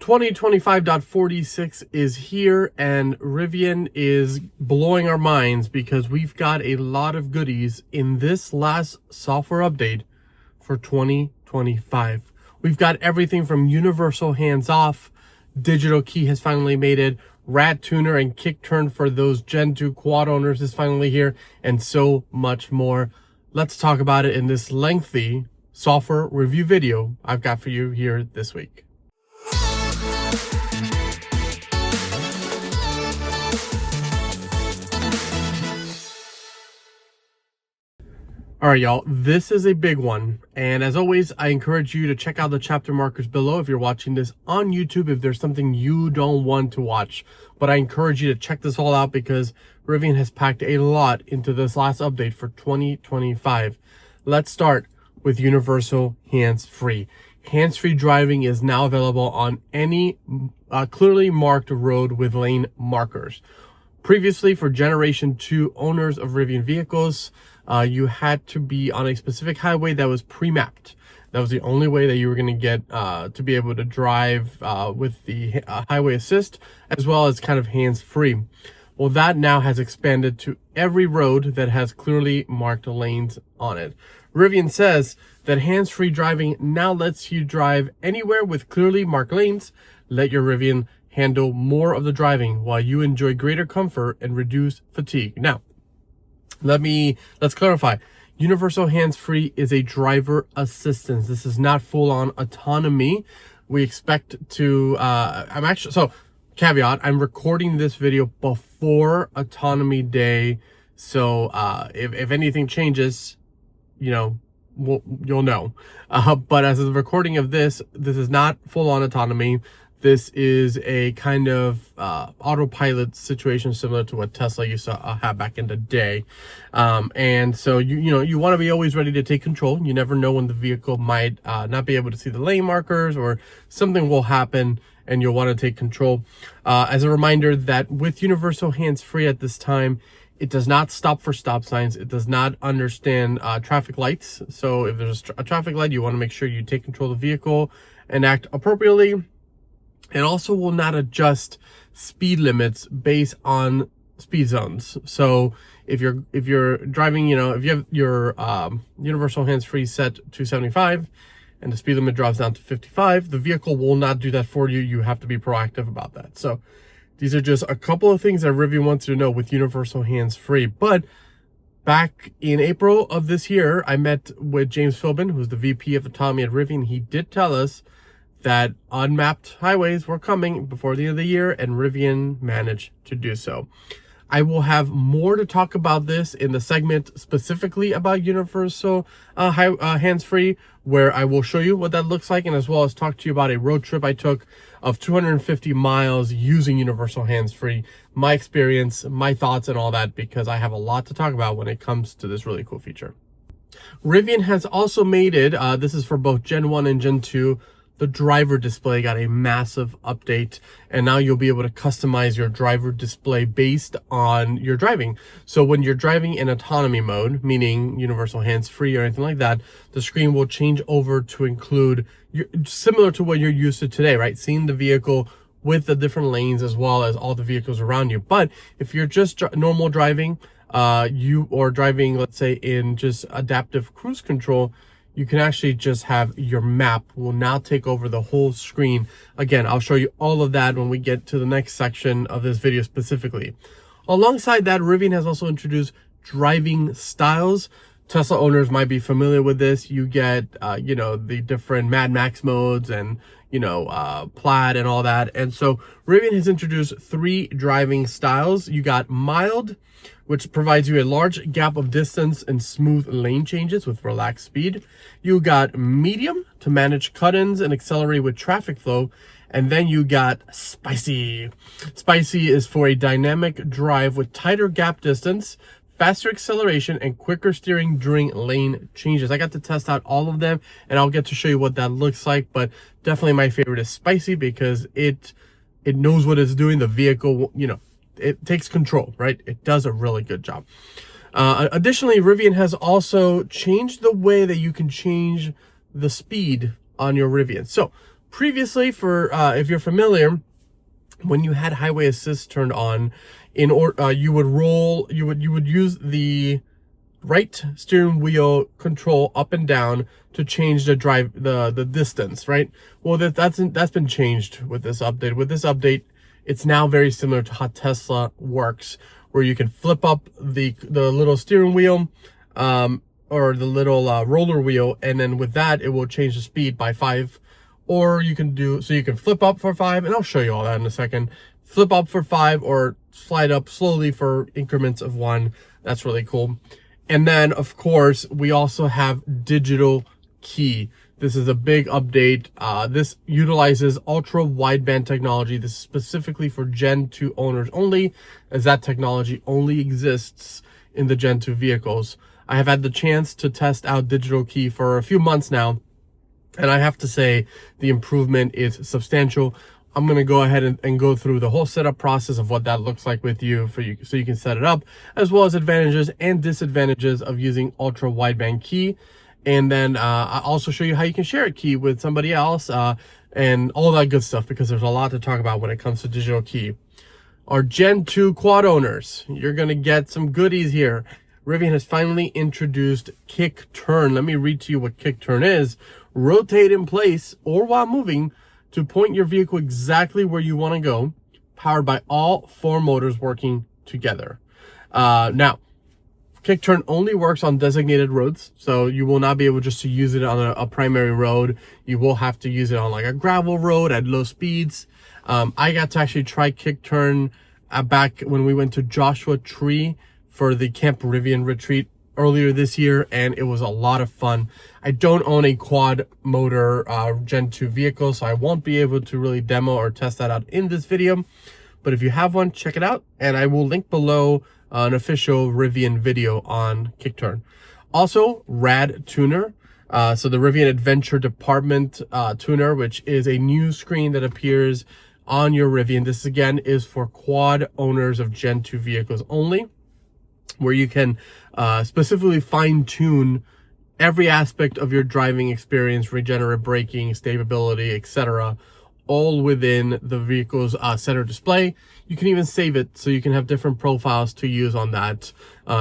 2025.46 is here, and Rivian is blowing our minds because we've got a lot of goodies in this last software update for 2025. We've got everything from universal hands-off, digital key has finally made it, rad tuner and kick turn for those Gen 2 quad owners is finally here, and so much more. Let's talk about it in this lengthy software review video I've got for you here this week. All right, y'all, this is a big one. And as always, I encourage you to check out the chapter markers below if you're watching this on YouTube, if there's something you don't want to watch. But I encourage you to check this all out because Rivian has packed a lot into this last update for 2025. Let's start with universal hands-free. Hands-free driving is now available on any clearly marked road with lane markers. Previously, for Generation 2 owners of Rivian vehicles, you had to be on a specific highway that was pre-mapped. That was the only way that you were going to get to be able to drive with the highway assist, as well as kind of hands-free. Well, that now has expanded to every road that has clearly marked lanes on it. Rivian says that hands-free driving now lets you drive anywhere with clearly marked lanes. Let your Rivian handle more of the driving while you enjoy greater comfort and reduce fatigue. Now, let's clarify. Universal hands-free is a driver assistance. This is not full-on autonomy. We expect to, caveat, I'm recording this video before Autonomy Day. So if anything changes, you'll know. But as of the recording of this is not full-on autonomy. This is a kind of autopilot situation similar to what Tesla used to have back in the day. And so, you want to be always ready to take control. You never know when the vehicle might not be able to see the lane markers or something will happen and you'll want to take control. As a reminder that with universal hands-free at this time, it does not stop for stop signs. It does not understand traffic lights. So if there's a traffic light, you want to make sure you take control of the vehicle and act appropriately. It also will not adjust speed limits based on speed zones. So if you're driving, if you have your universal hands-free set to 75 and the speed limit drops down to 55, the vehicle will not do that for you. You have to be proactive about that. So these are just a couple of things that Rivian wants you to know with universal hands-free. But back in April of this year, I met with James Philbin, who's the VP of Autonomy at Rivian. He did tell us that unmapped highways were coming before the end of the year, and Rivian managed to do so. I will have more to talk about this in the segment specifically about universal hands-free, where I will show you what that looks like, and as well as talk to you about a road trip I took of 250 miles using universal hands-free, my experience, my thoughts, and all that, because I have a lot to talk about when it comes to this really cool feature. Rivian has also made it, this is for both Gen 1 and Gen 2, the driver display got a massive update, and now you'll be able to customize your driver display based on your driving. So when you're driving in autonomy mode, meaning universal hands-free or anything like that, the screen will change over to include, similar to what you're used to today, right? Seeing the vehicle with the different lanes as well as all the vehicles around you. But if you're just normal driving, or driving, let's say, in just adaptive cruise control, you can actually just have your map will now take over the whole screen. Again, I'll show you all of that when we get to the next section of this video specifically. Alongside that, Rivian has also introduced driving styles. Tesla owners might be familiar with this. You get, the different Mad Max modes and, Plaid and all that. And so Rivian has introduced 3 driving styles. You got mild, which provides you a large gap of distance and smooth lane changes with relaxed speed. You got medium to manage cut-ins and accelerate with traffic flow. And then you got spicy. Spicy is for a dynamic drive with tighter gap distance, faster acceleration, and quicker steering during lane changes. I got to test out all of them, and I'll get to show you what that looks like. But definitely my favorite is spicy because it knows what it's doing. The vehicle, it takes control, right? It does a really good job. Additionally, Rivian has also changed the way that you can change the speed on your Rivian. So previously, for if you're familiar, when you had highway assist turned on, you would use the right steering wheel control up and down to change the distance, right? Well, that's been changed with this update. With this update, it's now very similar to how Tesla works, where you can flip up the little steering wheel, or the little roller wheel, and then with that, it will change the speed by 5. Or you can flip up for 5, and I'll show you all that in a second. Flip up for 5 or slide up slowly for increments of 1. That's really cool. And then, of course, we also have digital key. This is a big update. This utilizes ultra-wideband technology. This is specifically for Gen 2 owners only, as that technology only exists in the Gen 2 vehicles. I have had the chance to test out digital key for a few months now, and I have to say the improvement is substantial. I'm going to go ahead and go through the whole setup process of what that looks like with you, so you can set it up, as well as advantages and disadvantages of using ultra-wideband key. And then I'll also show you how you can share a key with somebody else, and all that good stuff, because there's a lot to talk about when it comes to digital key. Our Gen 2 quad owners, you're going to get some goodies here. Rivian has finally introduced kick turn. Let me read to you what kick turn is. Rotate in place or while moving to point your vehicle exactly where you want to go, powered by all 4 motors working together. Now, kick turn only works on designated roads, so you will not be able just to use it on a primary road. You will have to use it on like a gravel road at low speeds. I got to actually try kick turn back when we went to Joshua Tree for the Camp Rivian retreat earlier this year, and it was a lot of fun. I don't own a quad motor Gen 2 vehicle, so I won't be able to really demo or test that out in this video. But if you have one, check it out, and I will link below an official Rivian video on kick turn. Also, Rad Tuner. So the Rivian Adventure Department Tuner, which is a new screen that appears on your Rivian. This again is for quad owners of Gen 2 vehicles only, where you can specifically fine-tune every aspect of your driving experience, regenerative braking, stability, etc., all within the vehicle's center display. You can even save it so you can have different profiles to use on that.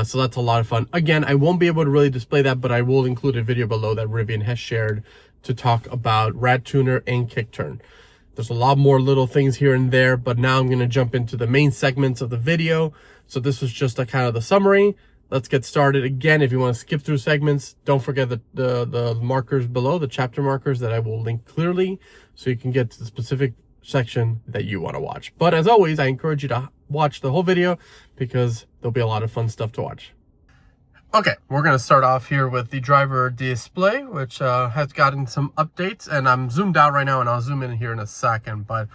So that's a lot of fun. Again, I won't be able to really display that, but I will include a video below that Rivian has shared to talk about Rad Tuner and kick turn. There's a lot more little things here and there, but now I'm going to jump into the main segments of the video. So this was just a kind of the summary. Let's get started. Again, if you want to skip through segments, don't forget the markers below, the chapter markers that I will link clearly, so you can get to the specific section that you want to watch. But as always, I encourage you to watch the whole video, because there'll be a lot of fun stuff to watch. Okay, we're going to start off here with the driver display, which has gotten some updates, and I'm zoomed out right now, and I'll zoom in here in a second, but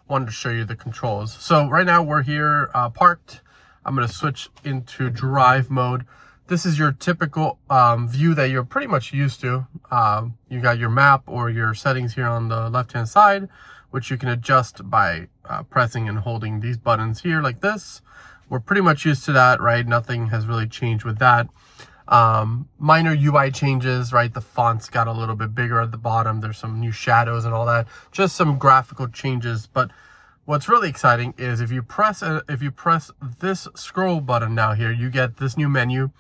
wanted to show you the controls. So right now we're here parked. I'm going to switch into drive mode. This is your typical view that you're pretty much used to. You got your map or your settings here on the left-hand side, which you can adjust by pressing and holding these buttons here like this. We're pretty much used to that, right? Nothing has really changed with that. Minor UI changes, right? The font's got a little bit bigger at the bottom. There's some new shadows and all that. Just some graphical changes, but what's really exciting is if you press this scroll button now here, you get this new menu.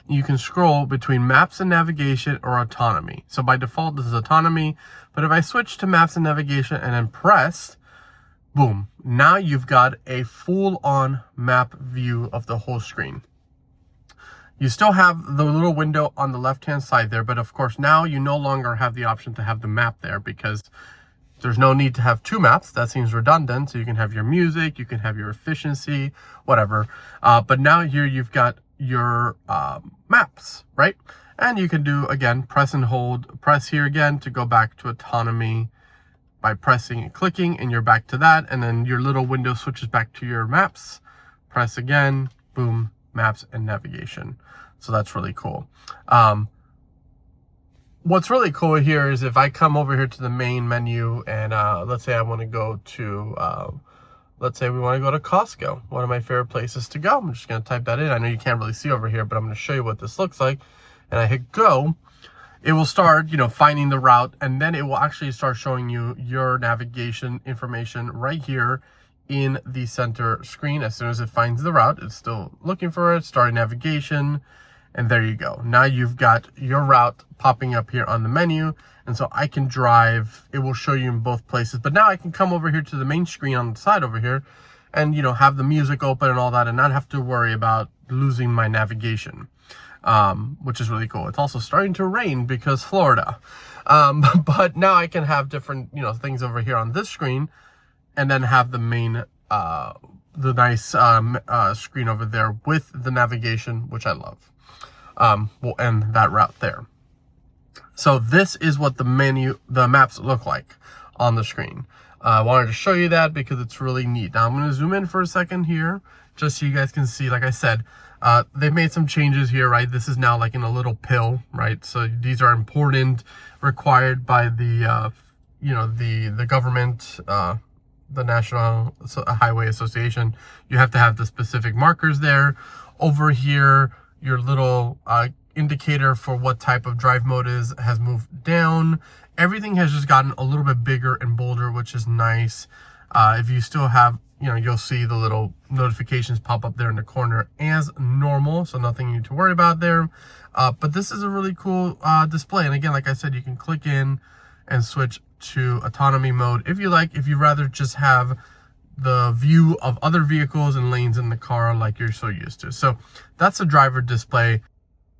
You can scroll between maps and navigation or autonomy. So by default, this is autonomy. But if I switch to maps and navigation and then press, boom, now you've got a full-on map view of the whole screen. You still have the little window on the left-hand side there, but of course now you no longer have the option to have the map there, because there's no need to have 2 maps. That seems redundant. So you can have your music, you can have your efficiency, whatever. But now here you've got your maps, right? And you can do, again, press and hold. Press here again to go back to autonomy by pressing and clicking, and you're back to that. And then your little window switches back to your maps. Press again, boom, maps and navigation. So that's really cool. What's really cool here is if I come over here to the main menu and let's say I want to go to, let's say we want to go to Costco, one of my favorite places to go. I'm just going to type that in. I know you can't really see over here, but I'm going to show you what this looks like. And I hit go. it will start, finding the route, and then it will actually start showing you your navigation information right here in the center screen. As soon as it finds the route, it's still looking for it, starting navigation, and there you go. Now you've got your route popping up here on the menu, and so I can drive. It will show you in both places, but now I can come over here to the main screen on the side over here and, have the music open and all that, and not have to worry about losing my navigation, which is really cool. It's also starting to rain because Florida. But now I can have different, things over here on this screen, and then have the main, the nice screen over there with the navigation, which I love. We'll end that route there. So this is what the maps look like on the screen. I wanted to show you that because it's really neat. Now I'm going to zoom in for a second here, just so you guys can see. Like I said, they've made some changes here, right? This is now like in a little pill, right? So these are important, required by the, the government, the National Highway Association. You have to have the specific markers there. Over here, your little indicator for what type of drive mode has moved down. Everything has just gotten a little bit bigger and bolder, which is nice. If you still have, you'll see the little notifications pop up there in the corner as normal, so nothing you need to worry about there. But this is a really cool display. And again, like I said, you can click in and switch to autonomy mode if you like, if you rather just have the view of other vehicles and lanes in the car like you're so used to. So that's a driver display.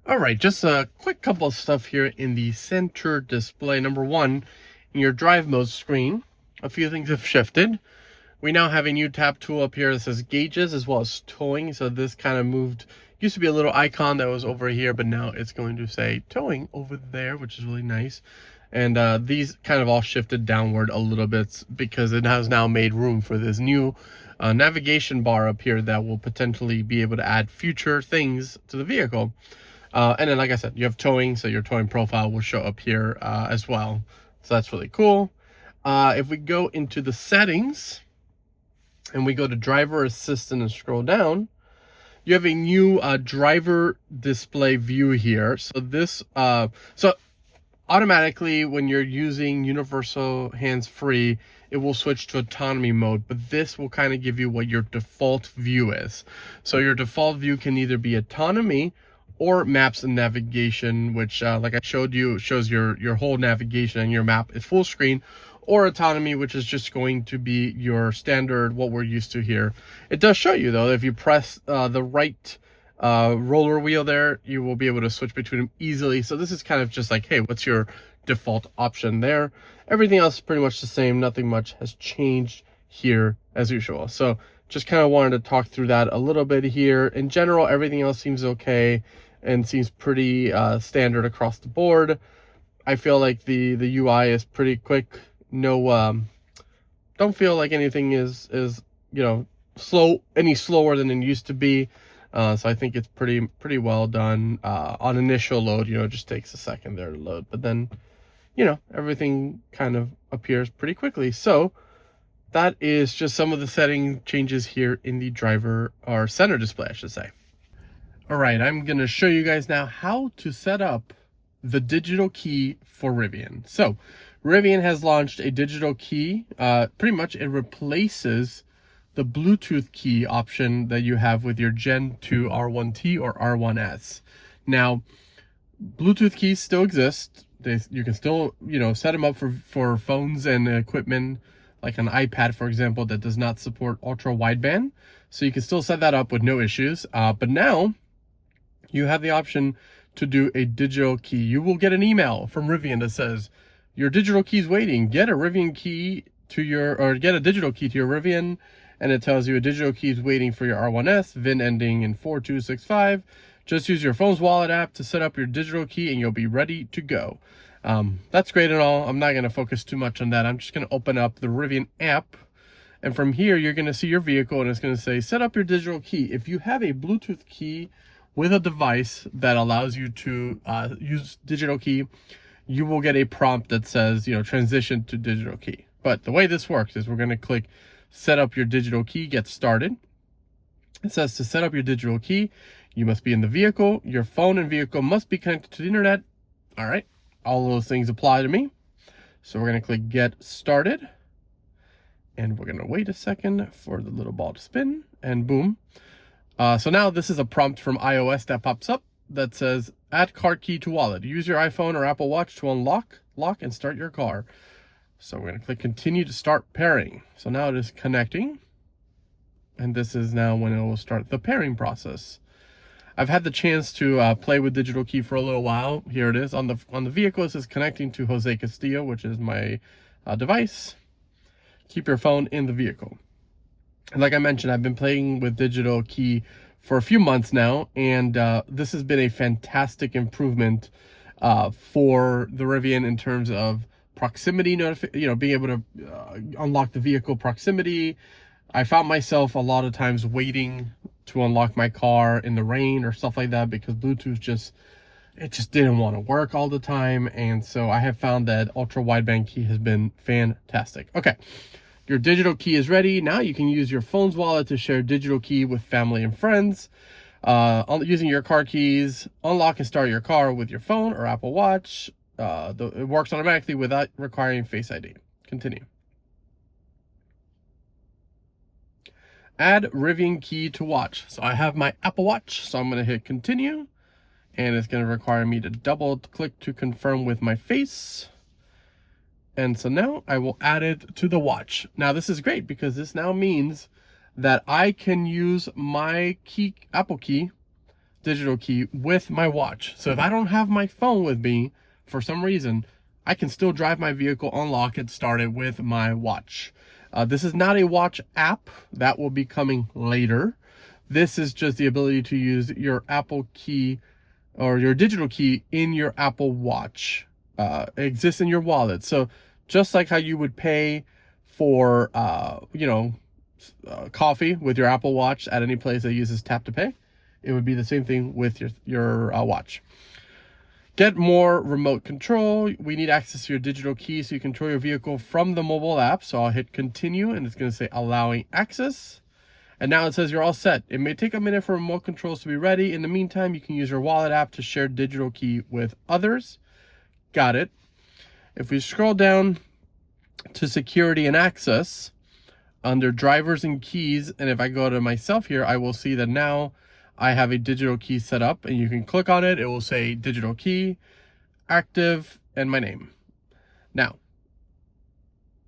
All right, just a quick couple of stuff here in the center display. Number one, in your drive mode screen, a few things have shifted. We now have a new tab tool up here that says gauges as well as towing. So this kind of moved, used to be a little icon that was over here, but now it's going to say towing over there, which is really nice. And these kind of all shifted downward a little bit because it has now made room for this new navigation bar up here that will potentially be able to add future things to the vehicle. And then, like I said, you have towing, so your towing profile will show up here as well. So that's really cool. If we go into the settings and we go to driver assistant and scroll down, you have a new driver display view here. So this, automatically, when you're using universal hands-free, it will switch to autonomy mode, but this will kind of give you what your default view is. So your default view can either be autonomy or maps and navigation, which like I showed you, shows your whole navigation and your map is full screen, or autonomy, which is just going to be your standard, what we're used to here. It does show you though, if you press the right roller wheel there, you will be able to switch between them easily. So this is kind of just like, hey, what's your default option there? Everything else is pretty much the same. Nothing much has changed here as usual. So just kind of wanted to talk through that a little bit here. In general, everything else seems okay and seems pretty standard across the board. I feel like the UI is pretty quick. No, don't feel like anything is any slower than it used to be. So I think it's pretty well done. On initial load, it just takes a second there to load, but then, everything kind of appears pretty quickly. So that is just some of the setting changes here in the driver or center display, I should say. All right, I'm going to show you guys now how to set up the digital key for Rivian. So Rivian has launched a digital key. Pretty much it replaces the Bluetooth key option that you have with your Gen 2 R1T or R1S. Now, Bluetooth keys still exist. You can still, set them up for phones and equipment, like an iPad, for example, that does not support Ultra-Wideband. So you can still set that up with no issues. But now you have the option to do a digital key. You will get an email from Rivian that says, your digital key is waiting. Get a Rivian key get a digital key to your Rivian. And it tells you a digital key is waiting for your R1S, VIN ending in 4265. Just use your phone's wallet app to set up your digital key and you'll be ready to go. That's great and all. I'm not going to focus too much on that. I'm just going to open up the Rivian app. And from here, you're going to see your vehicle and it's going to say, set up your digital key. If you have a Bluetooth key with a device that allows you to use digital key, you will get a prompt that says, transition to digital key. But the way this works is we're going to click set up your digital key, get started. It says to set up your digital key, you must be in the vehicle. Your phone and vehicle must be connected to the internet. All right. all those things apply to me. So we're going to click Get Started. And we're going to wait a second for the little ball to spin. And boom. So now this is a prompt from iOS that pops up that says, add car key to wallet. Use your iPhone or Apple Watch to unlock, lock, and start your car. So we're going to click Continue to start pairing. So now it is connecting. And this is now when it will start the pairing process. I've had the chance to play with digital key for a little while. Here it is on the vehicle. It says connecting to Jose Castillo, which is my device. Keep your phone in the vehicle. And like I mentioned, I've been playing with digital key for a few months now, and this has been a fantastic improvement for the Rivian in terms of proximity being able to unlock the vehicle proximity. I found myself a lot of times waiting to unlock my car in the rain or stuff like that because Bluetooth just didn't want to work all the time. And so I have found that ultra-wideband key has been fantastic. Okay, your digital key is ready. Now you can use your phone's wallet to share digital key with family and friends. Using your car keys, unlock and start your car with your phone or Apple Watch. It works automatically without requiring Face ID. Continue. Add Rivian key to watch. So I have my Apple Watch, so I'm going to hit continue, and it's going to require me to double click to confirm with my face. And so now I will add it to the watch. Now this is great because this now means that I can use my key, Apple key, digital key, with my watch. So if I don't have my phone with me for some reason, I can still drive my vehicle, unlock it, start it with my watch. This is not a watch app. That will be coming later. This is just the ability to use your Apple key or your digital key in your Apple Watch. It exists in your wallet. So just like how you would pay for, coffee with your Apple Watch at any place that uses tap to pay, it would be the same thing with your watch. Get more remote control. We need access to your digital key so you control your vehicle from the mobile app. So I'll hit continue and it's going to say allowing access. And now it says you're all set. It may take a minute for remote controls to be ready. In the meantime, you can use your wallet app to share digital key with others. Got it. If we scroll down to security and access under drivers and keys, and if I go to myself here, I will see that now I have a digital key set up, and you can click on it. It will say digital key, active, and my name. Now,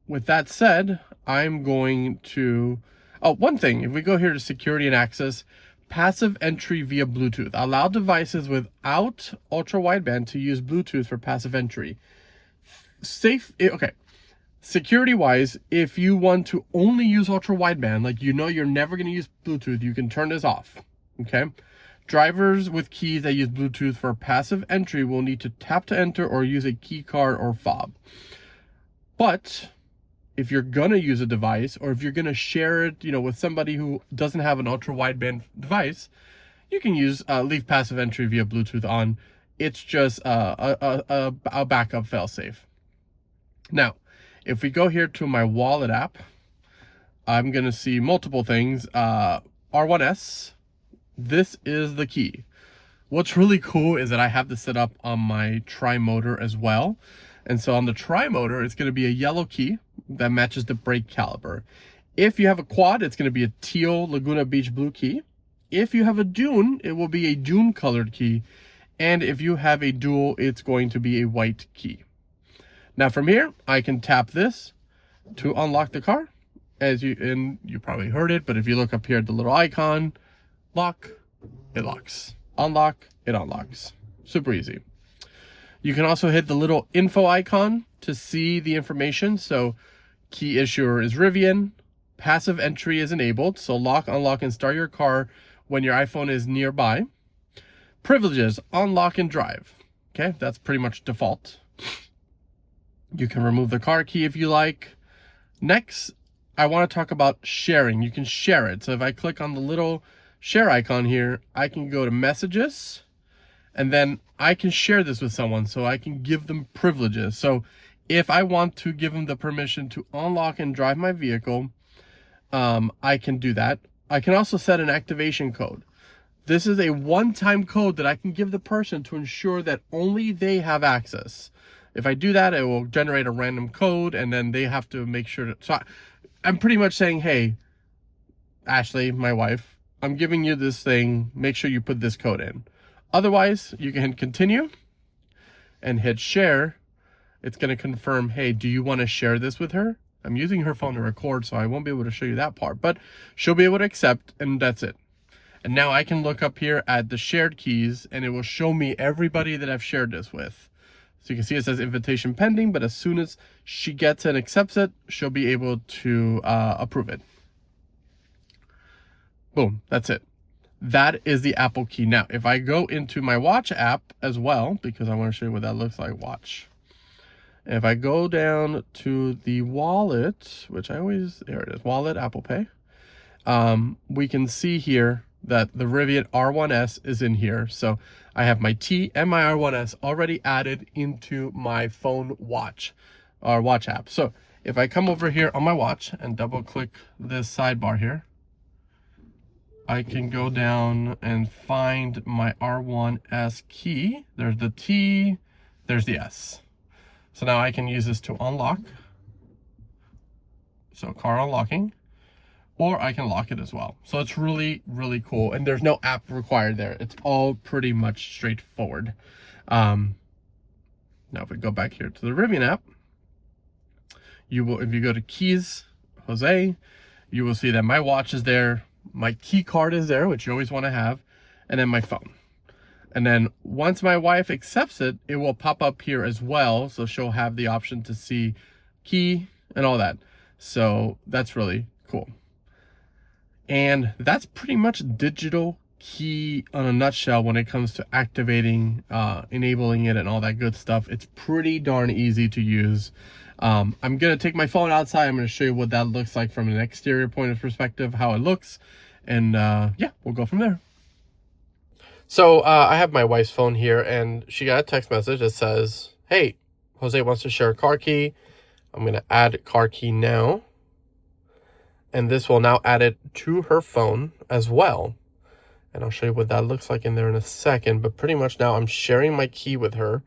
with that said, I'm going to, one thing, if we go here to security and access, passive entry via Bluetooth. Allow devices without ultra-wideband to use Bluetooth for passive entry. Okay. Security-wise, if you want to only use ultra-wideband, like you're never going to use Bluetooth, you can turn this off. Okay, drivers with keys that use Bluetooth for passive entry will need to tap to enter or use a key card or fob. But if you're gonna use a device, or if you're gonna share it, with somebody who doesn't have an ultra-wideband device, you can use leave passive entry via Bluetooth on. It's just a backup failsafe. Now, if we go here to my wallet app, I'm gonna see multiple things. R1S. This is the key. What's really cool is that I have this set up on my tri-motor as well. And so on the tri-motor, it's going to be a yellow key that matches the brake caliper. If you have a quad, it's going to be a teal Laguna Beach blue key. If you have a dune, it will be a dune colored key. And if you have a dual, it's going to be a white key. Now from here, I can tap this to unlock the car. And you probably heard it, but if you look up here at the little icon, lock, it locks. Unlock, it unlocks. Super easy. You can also hit the little info icon to see the information. So key issuer is Rivian. Passive entry is enabled. So lock, unlock, and start your car when your iPhone is nearby. Privileges, unlock and drive. Okay, that's pretty much default. You can remove the car key if you like. Next, I want to talk about sharing. You can share it. So if I click on the little share icon here, I can go to messages, and then I can share this with someone, so I can give them privileges. So if I want to give them the permission to unlock and drive my vehicle, I can do that. I can also set an activation code. This is a one-time code that I can give the person to ensure that only they have access. If I do that, it will generate a random code, and then they have to make sure to... So I'm pretty much saying, hey, Ashley, my wife, I'm giving you this thing. Make sure you put this code in. Otherwise, you can continue and hit share. It's going to confirm, hey, do you want to share this with her? I'm using her phone to record, so I won't be able to show you that part, but she'll be able to accept, and that's it. And now I can look up here at the shared keys, and it will show me everybody that I've shared this with. So you can see it says invitation pending, but as soon as she gets it and accepts it, she'll be able to approve it. Boom, that's it. That is the Apple Key. Now, if I go into my Watch app as well, because I want to show you what that looks like, watch. If I go down to the wallet, which there it is, wallet, Apple Pay, we can see here that the Rivian R1S is in here. So I have my T and my R1S already added into my phone watch, or Watch app. So if I come over here on my watch and double click this sidebar here, I can go down and find my R1S key. There's the T, there's the S. So now I can use this to unlock. So car unlocking, or I can lock it as well. So it's really, really cool. And there's no app required there. It's all pretty much straightforward. Now if we go back here to the Rivian app, you will, if you go to keys, Jose, you will see that my watch is there. My key card is there, which you always want to have, and then my phone. And then once my wife accepts it, it will pop up here as well. So she'll have the option to see key and all that. So that's really cool. And that's pretty much digital key on a nutshell when it comes to activating, enabling it and all that good stuff. It's pretty darn easy to use. I'm going to take my phone outside. I'm going to show you what that looks like from an exterior point of perspective, how it looks. And yeah, we'll go from there. So I have my wife's phone here, and she got a text message that says, hey, Jose wants to share a car key. I'm going to add car key now. And this will now add it to her phone as well. And I'll show you what that looks like in there in a second. But pretty much now I'm sharing my key with her.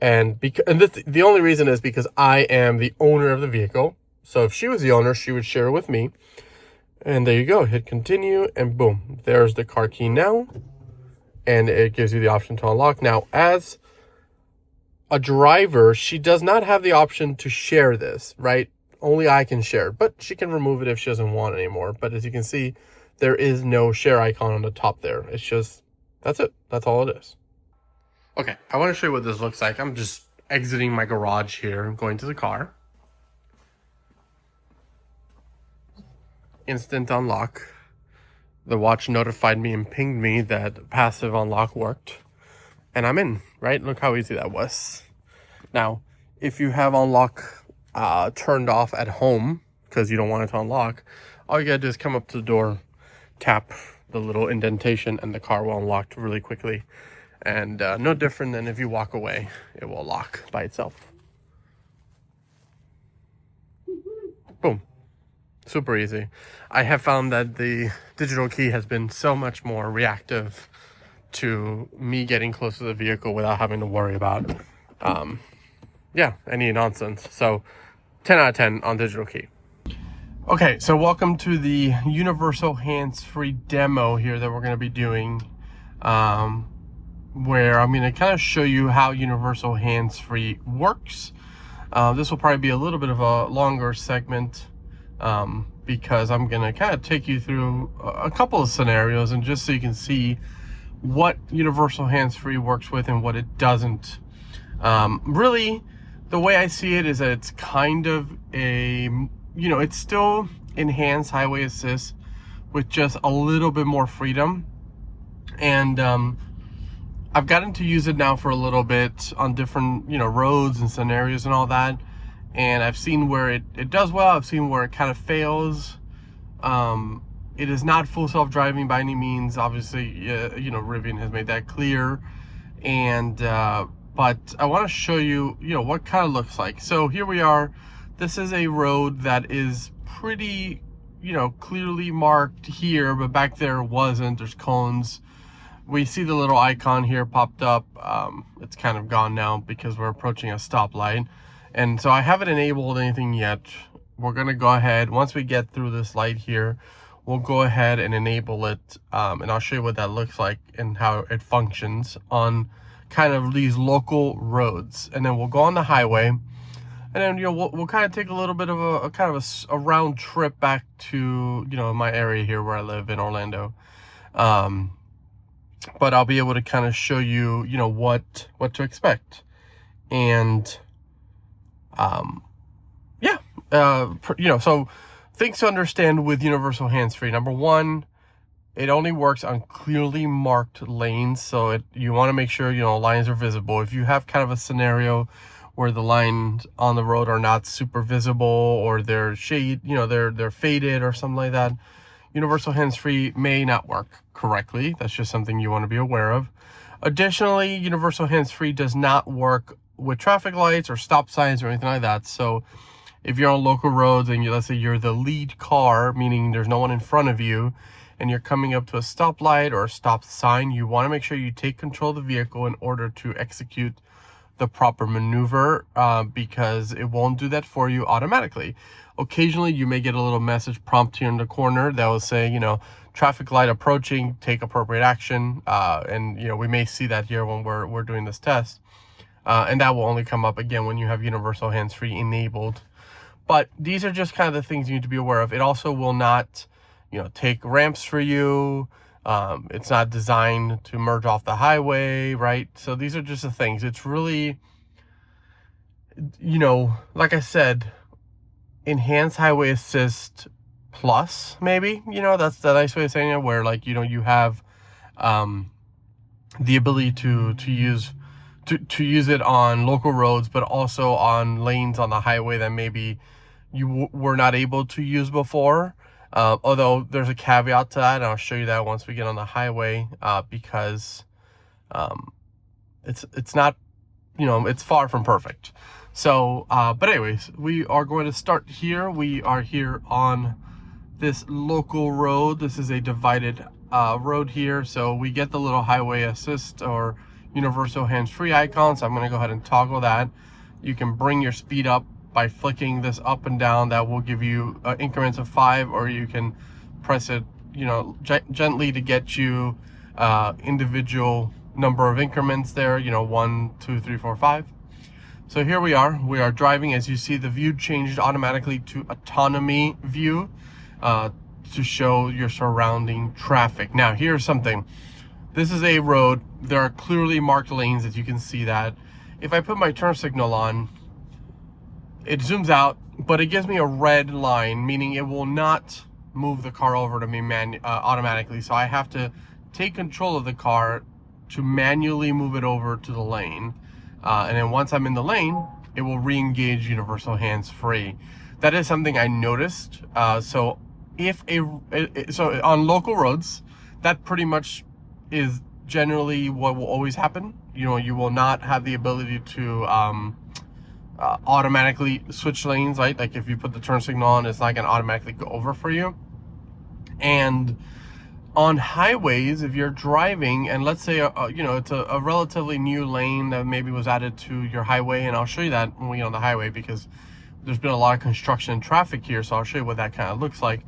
And the only reason is because I am the owner of the vehicle. So if she was the owner, she would share it with me. And there you go. Hit continue, and boom, there's the car key now. And it gives you the option to unlock. Now, as a driver, she does not have the option to share this, right? Only I can share, but she can remove it if she doesn't want it anymore. But as you can see, there is no share icon on the top there. It's just, that's it. That's all it is. Okay, I want to show you what this looks like. I'm just exiting my garage here. I'm going to the car. Instant unlock. The watch notified me and pinged me that passive unlock worked. And I'm in, right? Look how easy that was. Now, if you have unlock turned off at home because you don't want it to unlock, all you gotta do is come up to the door, tap the little indentation, and the car will unlock really quickly. And no different than if you walk away, it will lock by itself. Boom. Super easy. I have found that the digital key has been so much more reactive to me getting close to the vehicle without having to worry about any nonsense. So 10 out of 10 on digital key. Okay, so welcome to the universal hands-free demo here that we're going to be doing, where I'm going to kind of show you how universal hands-free works. This will probably be a little bit of a longer segment, because I'm going to kind of take you through a couple of scenarios, and just so you can see what universal hands-free works with and what it doesn't. Really, the way I see it is that it's kind of a, it's still enhanced highway assist with just a little bit more freedom. And I've gotten to use it now for a little bit on different, roads and scenarios and all that. And I've seen where it does well. I've seen where it kind of fails. It is not full self-driving by any means. Obviously, Rivian has made that clear. And but I want to show you, what it kind of looks like. So here we are. This is a road that is pretty you know, clearly marked here, but back there wasn't. There's cones. We see the little icon here popped up. It's kind of gone now because we're approaching a stoplight. And so I haven't enabled anything yet. We're gonna go ahead, once we get through this light here, we'll go ahead and enable it. And I'll show you what that looks like and how it functions on kind of these local roads. And then we'll go on the highway. And then, you know, we'll kind of take a little bit of a kind of a round trip back to, you know, my area here where I live in Orlando. But I'll be able to kind of show you, you know, what to expect. And, yeah, you know, so things to understand with universal hands-free. Number one, it only works on clearly marked lanes. So you want to make sure, you know, lines are visible. If you have kind of a scenario where the lines on the road are not super visible, or they're shade, you know, they're faded or something like that, universal hands-free may not work correctly. That's just something you want to be aware of. Additionally, universal hands-free does not work with traffic lights or stop signs or anything like that. So if you're on local roads and let's say you're the lead car, meaning there's no one in front of you, and you're coming up to a stoplight or a stop sign, you want to make sure you take control of the vehicle in order to execute the proper maneuver, because it won't do that for you automatically. Occasionally, you may get a little message prompt here in the corner that will say, you know, traffic light approaching, take appropriate action. And, you know, we may see that here when we're doing this test. And that will only come up again when you have universal hands-free enabled. But these are just kind of the things you need to be aware of. It also will not, you know, take ramps for you. It's not designed to merge off the highway, right? So these are just the things. It's really, you know, like I said, enhanced highway assist plus, maybe, you know, that's the nice way of saying it, where, like, you know, you have the ability to use it on local roads, but also on lanes on the highway that maybe you were not able to use before. Although there's a caveat to that, and I'll show you that once we get on the highway, because it's not, you know, it's far from perfect. So, but anyways, we are going to start here. We are here on this local road. This is a divided road here. So we get the little highway assist or universal hands-free icon. So I'm going to go ahead and toggle that. You can bring your speed up by flicking this up and down. That will give you increments of 5, or you can press it, you know, gently to get you individual number of increments there, you know, 1, 2, 3, 4, 5. So here we are driving. As you see, the view changed automatically to autonomy view to show your surrounding traffic. Now, here's something. This is a road. There are clearly marked lanes, as you can see that. If I put my turn signal on, it zooms out, but it gives me a red line, meaning it will not move the car over to me automatically. So I have to take control of the car to manually move it over to the lane. And then once I'm in the lane, it will re-engage universal hands-free. That is something I noticed. So on local roads, that pretty much is generally what will always happen. You know, you will not have the ability to automatically switch lanes, right? Like if you put the turn signal on, it's not going to automatically go over for you. And on highways, if you're driving and let's say you know, it's a relatively new lane that maybe was added to your highway, and I'll show you that when we get on the highway because there's been a lot of construction and traffic here, so I'll show you what that kind of looks like.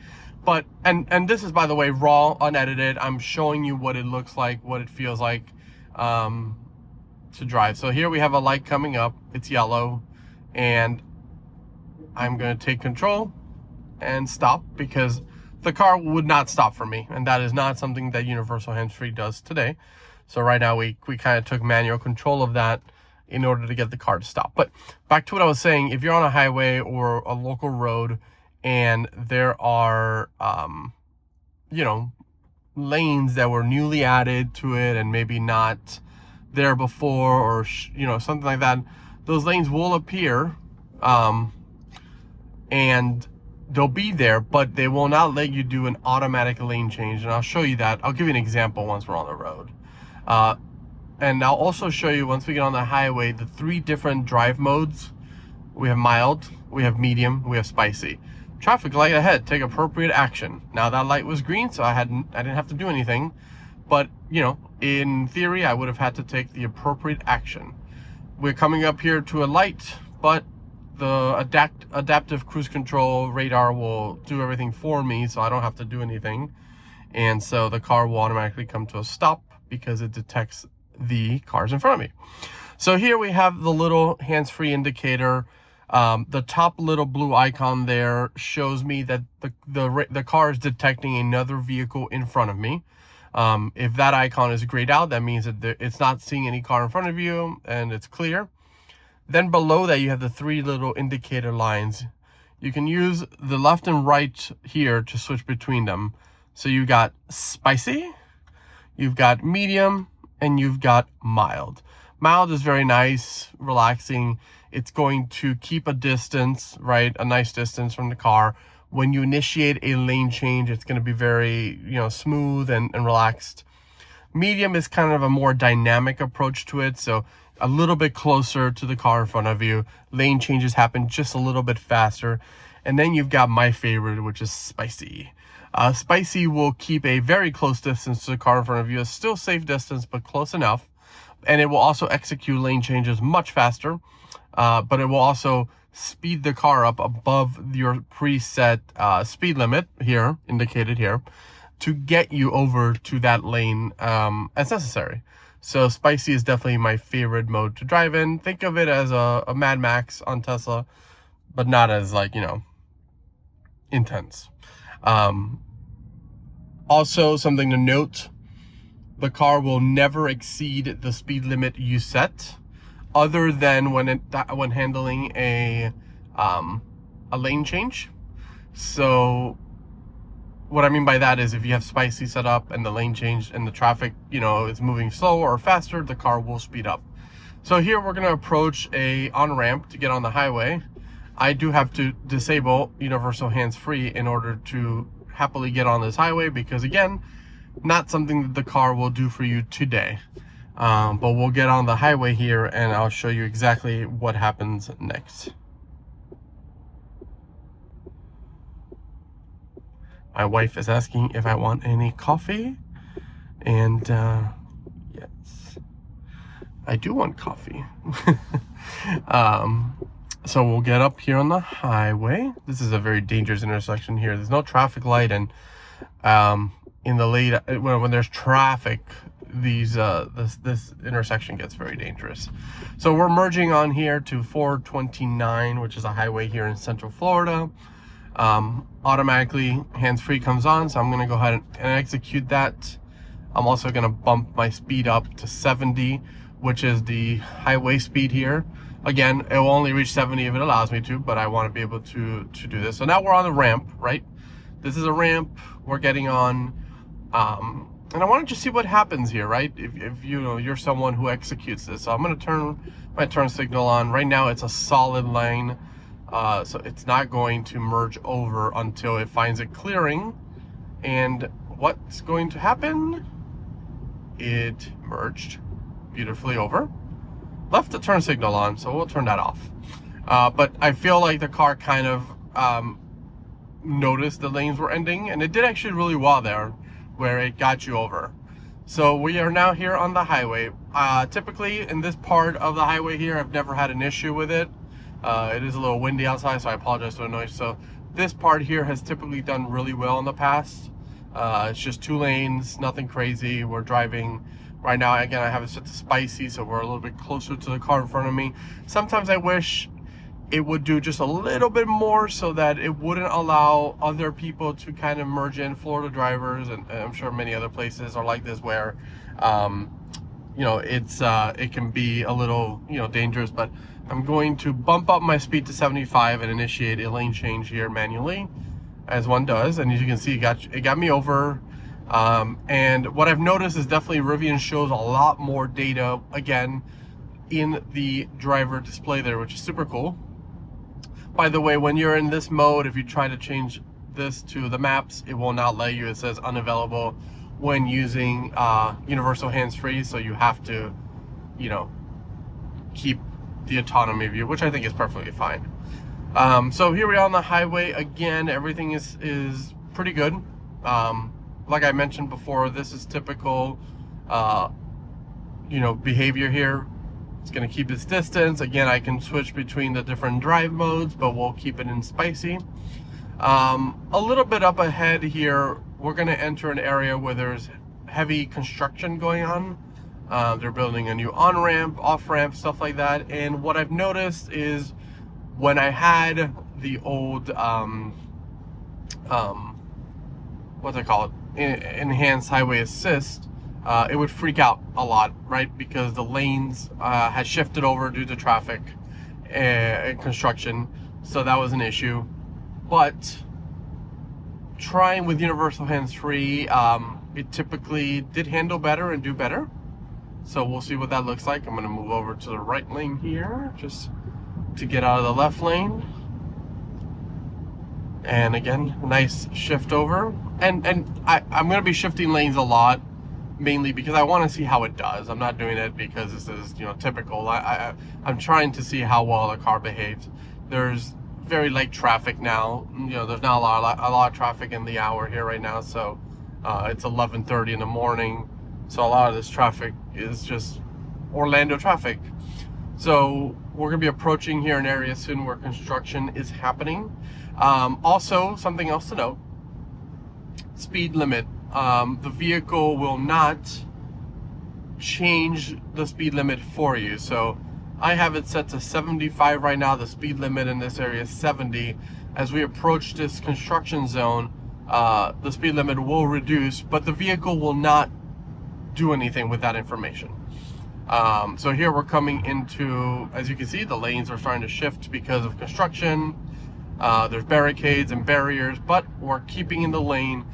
But and this is, by the way, raw, unedited. I'm showing you what it looks like, what it feels like to drive. So here we have a light coming up. It's yellow, and I'm going to take control and stop because the car would not stop for me, and that is not something that universal hands-free does today. So right now we kind of took manual control of that in order to get the car to stop. But back to what I was saying, if you're on a highway or a local road and there are you know, lanes that were newly added to it and maybe not there before, or you know, something like that, those lanes will appear and they'll be there, but they will not let you do an automatic lane change. And I'll show you that. I'll give you an example once we're on the road. And I'll also show you, once we get on the highway, the 3 different drive modes. We have mild, we have medium, we have spicy. traffic light ahead, take appropriate action. Now that light was green, so I didn't have to do anything, but you know, in theory I would have had to take the appropriate action. We're coming up here to a light, but the adaptive cruise control radar will do everything for me, so I don't have to do anything. And so the car will automatically come to a stop because it detects the cars in front of me. So here we have the little hands-free indicator. The top little blue icon there shows me that the car is detecting another vehicle in front of me. If that icon is grayed out, that means that it's not seeing any car in front of you and it's clear. Then below that, you have the three little indicator lines. You can use the left and right here to switch between them. So you've got spicy, you've got medium, and you've got mild. Mild is very nice, relaxing. It's going to keep a distance, right? A nice distance from the car. When you initiate a lane change, it's going to be very, you know, smooth and relaxed. Medium is kind of a more dynamic approach to it. So a little bit closer to the car in front of you. Lane changes happen just a little bit faster. And then you've got my favorite, which is spicy. Spicy will keep a very close distance to the car in front of you. It's still safe distance, but close enough. And it will also execute lane changes much faster. But it will also speed the car up above your preset speed limit here, indicated here, to get you over to that lane as necessary. So spicy is definitely my favorite mode to drive in. Think of it as a Mad Max on Tesla, but not as, like, you know, intense. Also, something to note, the car will never exceed the speed limit you set, other than when handling a lane change. So what I mean by that is if you have spicy set up and the lane change and the traffic, you know, is moving slower or faster, the car will speed up. So here we're going to approach a on-ramp to get on the highway. I do have to disable universal hands-free in order to happily get on this highway because, again, not something that the car will do for you today. But we'll get on the highway here and I'll show you exactly what happens next. My wife is asking if I want any coffee, and yes, I do want coffee. So we'll get up here on the highway. This is a very dangerous intersection here. There's no traffic light, and in the late when there's traffic, this intersection gets very dangerous. So we're merging on here to 429, which is a highway here in Central Florida. Automatically hands-free comes on, so I'm going to go ahead and execute that. I'm also going to bump my speed up to 70, which is the highway speed here. Again, it will only reach 70 if it allows me to, but I want to be able to do this. So now we're on the ramp, right? This is a ramp we're getting on, and I want to just see what happens here, right? If you know, you're someone who executes this. So I'm going to turn my turn signal on. Right now it's a solid lane. So it's not going to merge over until it finds it clearing. And what's going to happen? It merged beautifully over. Left the turn signal on, so we'll turn that off. But I feel like the car kind of noticed the lanes were ending, and it did actually really well there, where it got you over. So we are now here on the highway. Typically in this part of the highway here, I've never had an issue with it. It is a little windy outside, so I apologize for the noise. So this part here has typically done really well in the past. It's just 2 lanes, nothing crazy. We're driving right now. Again, I have it set to spicy, so we're a little bit closer to the car in front of me. Sometimes I wish it would do just a little bit more so that it wouldn't allow other people to kind of merge in. Florida drivers, and I'm sure many other places are like this, where you know, it can be a little, you know, dangerous. But I'm going to bump up my speed to 75 and initiate a lane change here manually, as one does. And as you can see, it got me over. And what I've noticed is definitely Rivian shows a lot more data again in the driver display there, which is super cool. By the way, when you're in this mode, if you try to change this to the maps, it will not let you. It says unavailable when using universal hands-free, so you have to, you know, keep the autonomy view, which I think is perfectly fine. So here we are on the highway again. Everything is pretty good. Like I mentioned before, this is typical, behavior here. It's going to keep its distance. Again, I can switch between the different drive modes, but we'll keep it in spicy. A little bit up ahead here, we're going to enter an area where there's heavy construction going on. They're building a new on-ramp, off-ramp, stuff like that. And what I've noticed is when I had the old, what's it called? Enhanced highway assist, it would freak out a lot, right? Because the lanes had shifted over due to traffic and construction. So that was an issue. But trying with universal hands-free, it typically did handle better and do better. So we'll see what that looks like. I'm gonna move over to the right lane here, just to get out of the left lane. And again, nice shift over. And I'm gonna be shifting lanes a lot, mainly because I want to see how it does. I'm not doing it because this is, typical. I'm trying to see how well the car behaves. There's very light traffic now. There's not a lot of traffic in the hour here right now. So it's 11:30 in the morning. So a lot of this traffic is just Orlando traffic. So we're gonna be approaching here an area soon where construction is happening. Also, something else to note, speed limit. The vehicle will not change the speed limit for you. So I have it set to 75 right now. The speed limit in this area is 70. As we approach this construction zone, the speed limit will reduce, but the vehicle will not do anything with that information. So here we're coming into, as you can see, the lanes are starting to shift because of construction. There's barricades and barriers, but we're keeping in the lane.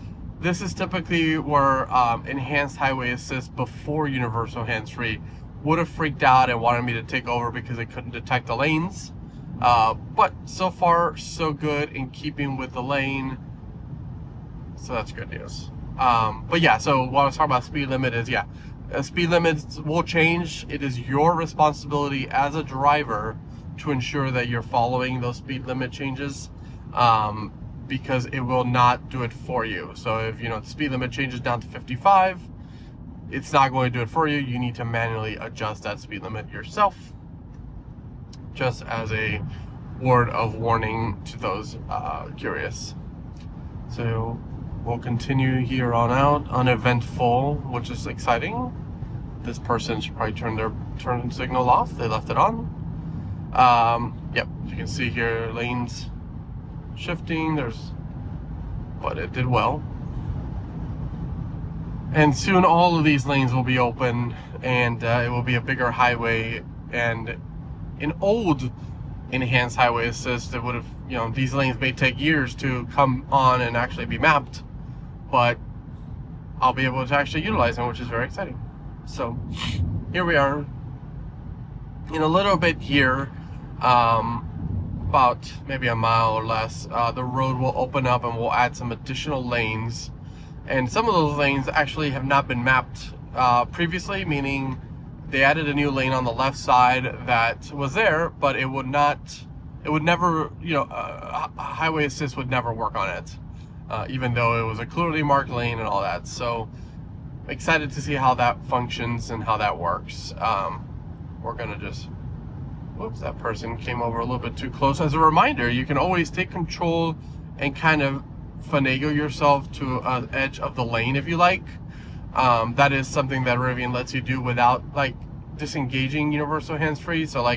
This is typically where enhanced highway assist before universal hands-free would have freaked out and wanted me to take over because it couldn't detect the lanes. But so far, so good in keeping with the lane. So that's good news. But yeah, so what I was talking about speed limit is, speed limits will change. It is your responsibility as a driver to ensure that you're following those speed limit changes, because it will not do it for you. So if the speed limit changes down to 55, it's not going to do it for you. You need to manually adjust that speed limit yourself, just as a word of warning to those curious. So we'll continue here on out, uneventful, which is exciting. This person should probably turn their turn signal off. They left it on. Yep, as you can see here, lanes shifting. But it did well. And soon all of these lanes will be open, and it will be a bigger highway. And in old enhanced highway assist, it would have, these lanes may take years to come on and actually be mapped, but I'll be able to actually utilize them, which is very exciting. So here we are in a little bit here, about maybe a mile or less. The road will open up and we'll add some additional lanes, and some of those lanes actually have not been mapped previously, meaning they added a new lane on the left side that was there, but it would never, highway assist would never work on it, even though it was a clearly marked lane and all that. So excited to see how that functions and how that works. We're gonna just, whoops, that person came over a little bit too close. As a reminder, you can always take control and kind of finagle yourself to an edge of the lane if you like. That is something that Rivian lets you do without disengaging universal hands-free. So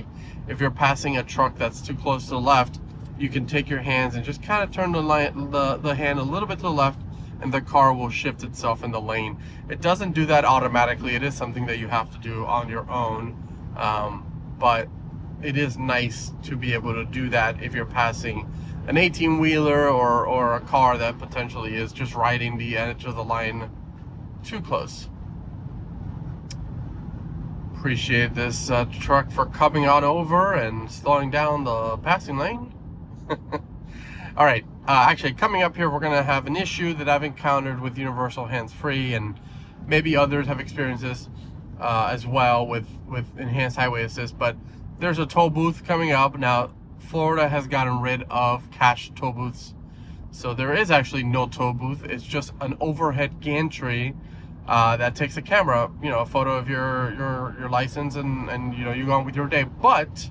if you're passing a truck that's too close to the left, you can take your hands and just kind of turn the hand a little bit to the left, and the car will shift itself in the lane. It doesn't do that automatically. It is something that you have to do on your own, but it is nice to be able to do that if you're passing an 18-wheeler or a car that potentially is just riding the edge of the line too close. Appreciate this truck for coming on over and slowing down the passing lane. All right, actually coming up here, we're gonna have an issue that I've encountered with universal hands-free, and maybe others have experienced this as well with enhanced highway assist. But there's a toll booth coming up now. Florida has gotten rid of cash toll booths. So there is actually no toll booth. It's just an overhead gantry that takes a camera, you know, a photo of your license, and you know, you go on with your day. But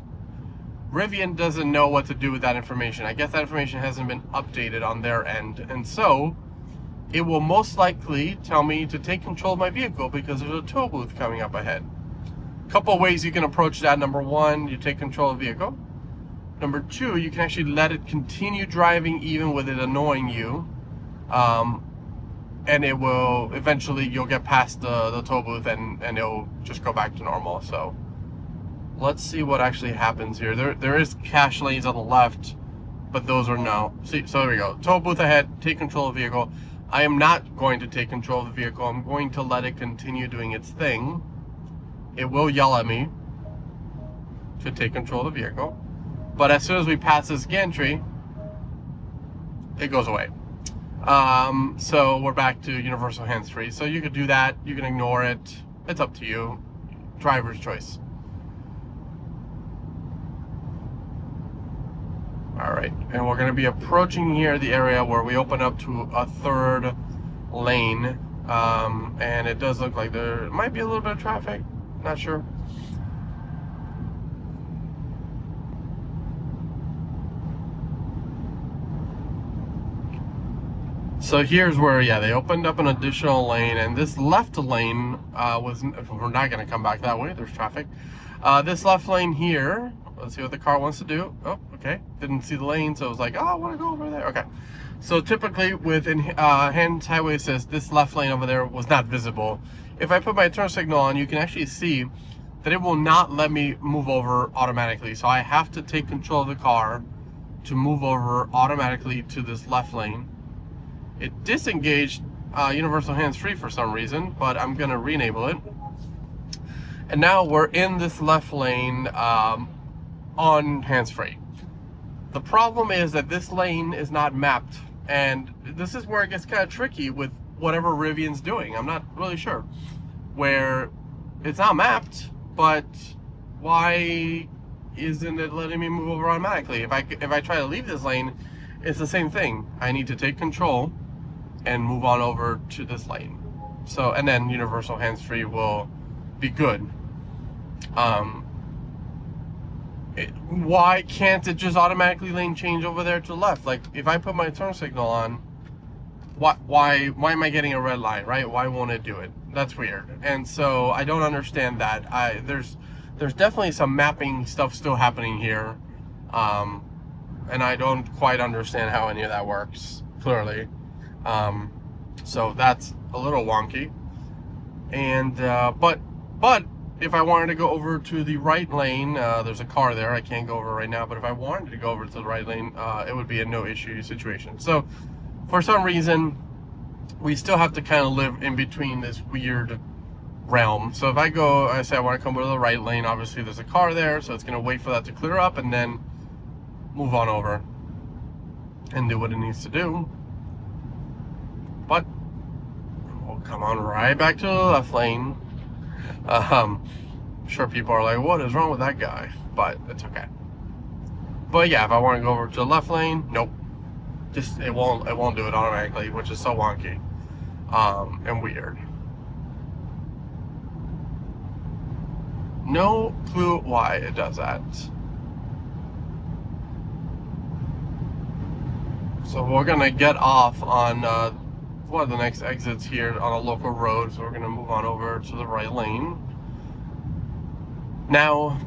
Rivian doesn't know what to do with that information. I guess that information hasn't been updated on their end, and so it will most likely tell me to take control of my vehicle because there's a toll booth coming up ahead. A couple of ways you can approach that. Number one, you take control of the vehicle. Number two, you can actually let it continue driving even with it annoying you, and it will eventually, you'll get past the toll booth and it'll just go back to normal. So let's see what actually happens here. There is cash lanes on the left, but those are no. See, so there we go. Toll booth ahead, take control of the vehicle. I am not going to take control of the vehicle. I'm going to let it continue doing its thing. It will yell at me to take control of the vehicle. But as soon as we pass this gantry, it goes away. So we're back to universal hands-free. So you could do that. You can ignore it. It's up to you. Driver's choice. All right, and we're going to be approaching here the area where we open up to a third lane, and it does look like there might be a little bit of traffic. Not sure. So here's where, yeah, they opened up an additional lane, and this left lane we're not going to come back that way. There's traffic. This left lane here, let's see what the car wants to do. Oh, okay. Didn't see the lane, so I was like, oh, I want to go over there. Okay. So typically with hand highway assist, this left lane over there was not visible. If I put my turn signal on, you can actually see that it will not let me move over automatically. So I have to take control of the car to move over automatically to this left lane. It disengaged universal hands-free for some reason, but I'm going to re-enable it. And now we're in this left lane on hands-free. The problem is that this lane is not mapped, and this is where it gets kind of tricky with whatever Rivian's doing. I'm not really sure. Where it's not mapped, but why isn't it letting me move over automatically? If I try to leave this lane, it's the same thing. I need to take control and move on over to this lane. So, and then universal hands-free will be good. Why can't it just automatically lane change over there to the left? Like, if I put my turn signal on, why am I getting a red line, right? Why won't it do it? That's weird. And so I don't understand that. There's definitely some mapping stuff still happening here, and I don't quite understand how any of that works, clearly. So that's a little wonky. And but if I wanted to go over to the right lane, there's a car there. I can't go over right now, but if I wanted to go over to the right lane, it would be a no issue situation. So for some reason, we still have to kind of live in between this weird realm. So if I say I want to come over to the right lane, obviously there's a car there, so it's going to wait for that to clear up and then move on over and do what it needs to do. But we'll come on right back to the left lane. I'm sure people are like, what is wrong with that guy? But it's okay. But yeah, if I want to go over to the left lane, nope. Just it won't do it automatically, which is so wonky and weird. No clue why it does that. So we're gonna get off on one of the next exits here on a local road, so we're gonna move on over to the right lane. Now,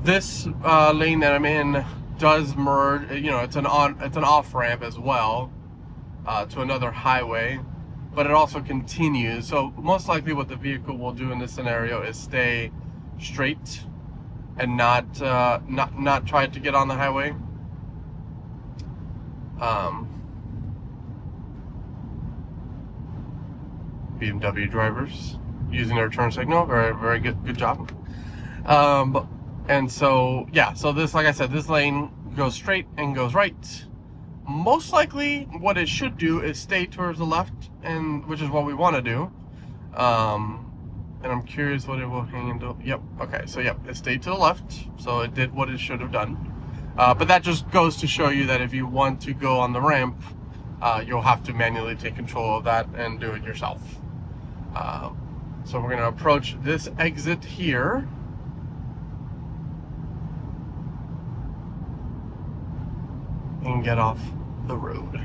this lane that I'm in does merge. You know, it's an off ramp as well to another highway, but it also continues. So most likely, what the vehicle will do in this scenario is stay straight and not try to get on the highway. BMW drivers using their turn signal, very good job. And so yeah, so this, like I said, this lane goes straight and goes right. Most likely what it should do is stay towards the left, and which is what we want to do. And I'm curious what it will handle. Yep, okay, so yep, it stayed to the left, so it did what it should have done. But that just goes to show you that if you want to go on the ramp, you'll have to manually take control of that and do it yourself. So we're going to approach this exit here. And get off the road.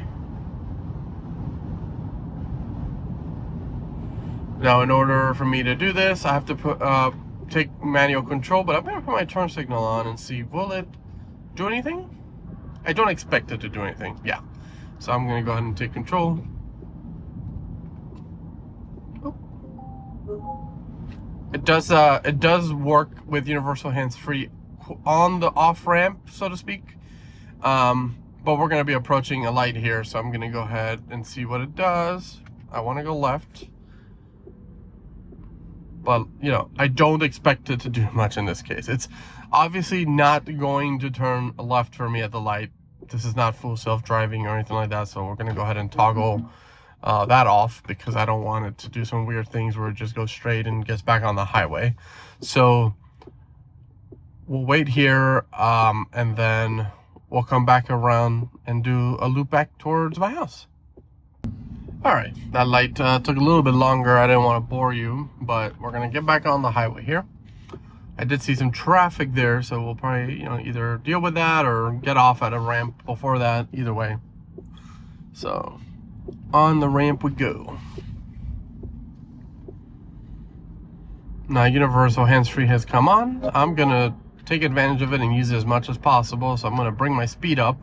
Now, in order for me to do this, I have to take manual control, but I'm going to put my turn signal on and see, will it do anything? I don't expect it to do anything. Yeah. So I'm going to go ahead and take control. It does work with universal hands-free on the off-ramp, so to speak. But we're going to be approaching a light here, so I'm going to go ahead and see what it does. I want to go left. But, you know, I don't expect it to do much in this case. It's obviously not going to turn left for me at the light. This is not full self-driving or anything like that, so we're going to go ahead and toggle that off because I don't want it to do some weird things where it just goes straight and gets back on the highway. So we'll wait here, and then we'll come back around and do a loop back towards my house. All right, that light took a little bit longer. I didn't want to bore you, but we're gonna get back on the highway here. I did see some traffic there, so we'll probably, you know, either deal with that or get off at a ramp before that, either way. So on the ramp we go. Now universal hands-free has come on. I'm gonna take advantage of it and use it as much as possible, so I'm gonna bring my speed up